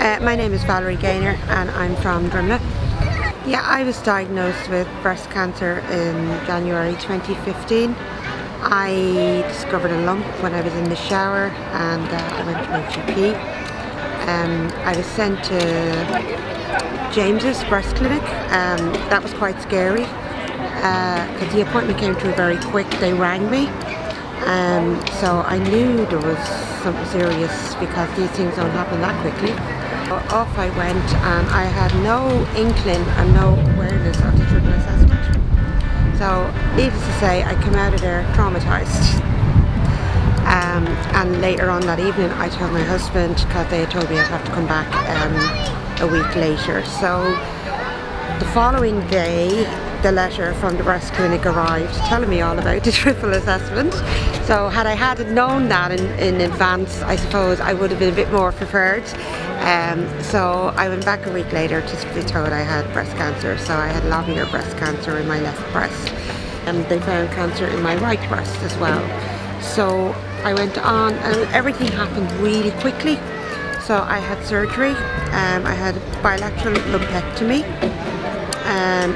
My name is Valerie Gaynor and I'm from Drumna. Yeah, I was diagnosed with breast cancer in January 2015. I discovered a lump when I was in the shower and I went to my GP. I was sent to James's breast clinic. That was quite scary because the appointment came through very quick. They rang me. So I knew there was something serious because these things don't happen that quickly. Off I went and I had no inkling and no awareness of the triple assessment. So needless to say, I came out of there traumatised. And later on that evening I told my husband, because they had told me I'd have to come back a week later. So the following day the letter from the breast clinic arrived telling me all about the triple assessment. So had I known that in advance, I suppose I would have been a bit more prepared. So I went back a week later to be told I had breast cancer. So I had lobular breast cancer in my left breast, and they found cancer in my right breast as well. So I went on and everything happened really quickly. So I had surgery, I had bilateral lumpectomy, and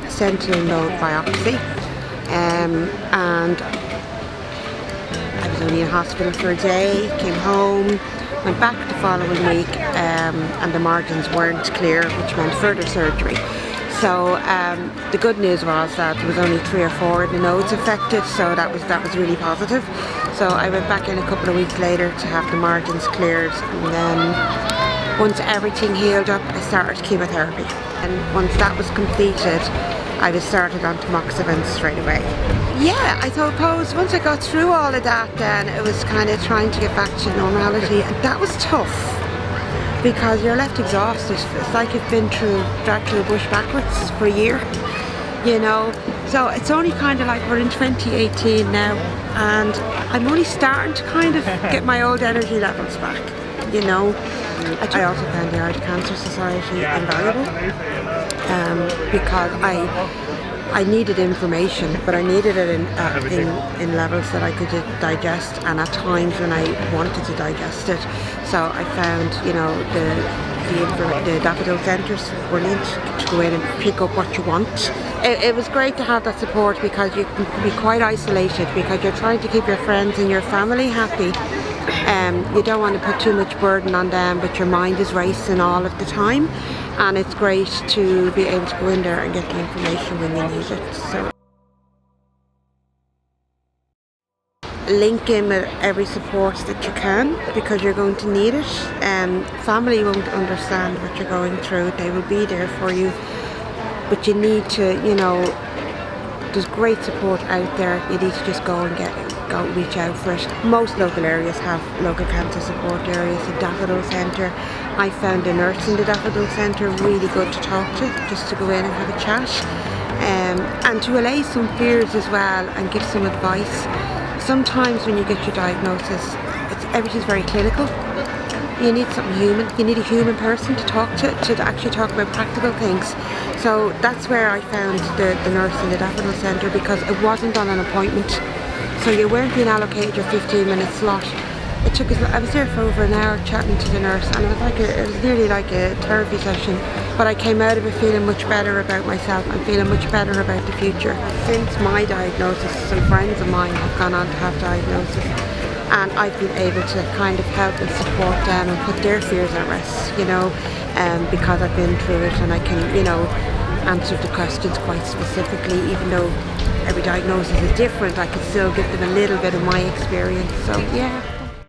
sentinel node biopsy, and I was only in hospital for a day, came home, went back the following week, and the margins weren't clear, which meant further surgery. So the good news was that there was only 3 or 4 of the nodes affected, so that was really positive. So I went back in a couple of weeks later to have the margins cleared, and then once everything healed up, I started chemotherapy. And once that was completed, I was started on tamoxifen straight away. Yeah, I suppose once I got through all of that, then it was kind of trying to get back to normality, and that was tough because you're left exhausted. It's like you've been dragged through the bush backwards for a year, you know. So it's only kind of like we're in 2018 now, and I'm only starting to kind of get my old energy levels back, you know. I also found the Irish Cancer Society invaluable because I needed information, but I needed it in levels that I could digest, and at times when I wanted to digest it. So I found, you know, the daffodil centres brilliant to go in and pick up what you want. It was great to have that support because you can be quite isolated because you're trying to keep your friends and your family happy. You don't want to put too much burden on them, but your mind is racing all of the time, and it's great to be able to go in there and get the information when you need it. So link in with every support that you can because you're going to need it. Family won't understand what you're going through. They will be there for you, but you need to, you know, there's great support out there. You need to just go reach out for it. Most local areas have local cancer support areas. The Daffodil Centre, I found a nurse in the Daffodil Centre really good to talk to, just to go in and have a chat, and to allay some fears as well and give some advice. Sometimes when you get your diagnosis, everything's very clinical. You need something human. You need a human person to talk to actually talk about practical things. So that's where I found the nurse in the Daffodil Centre, because it wasn't on an appointment. So you weren't being allocated your 15-minute slot. It took us, I was there for over an hour chatting to the nurse, and it was nearly like a therapy session. But I came out of it feeling much better about myself and feeling much better about the future. Since my diagnosis, some friends of mine have gone on to have diagnosis, and I've been able to kind of help and support them and put their fears at rest, you know, because I've been through it, and I can, you know, answer the questions quite specifically. Even though every diagnosis is different, I can still give them a little bit of my experience. So yeah.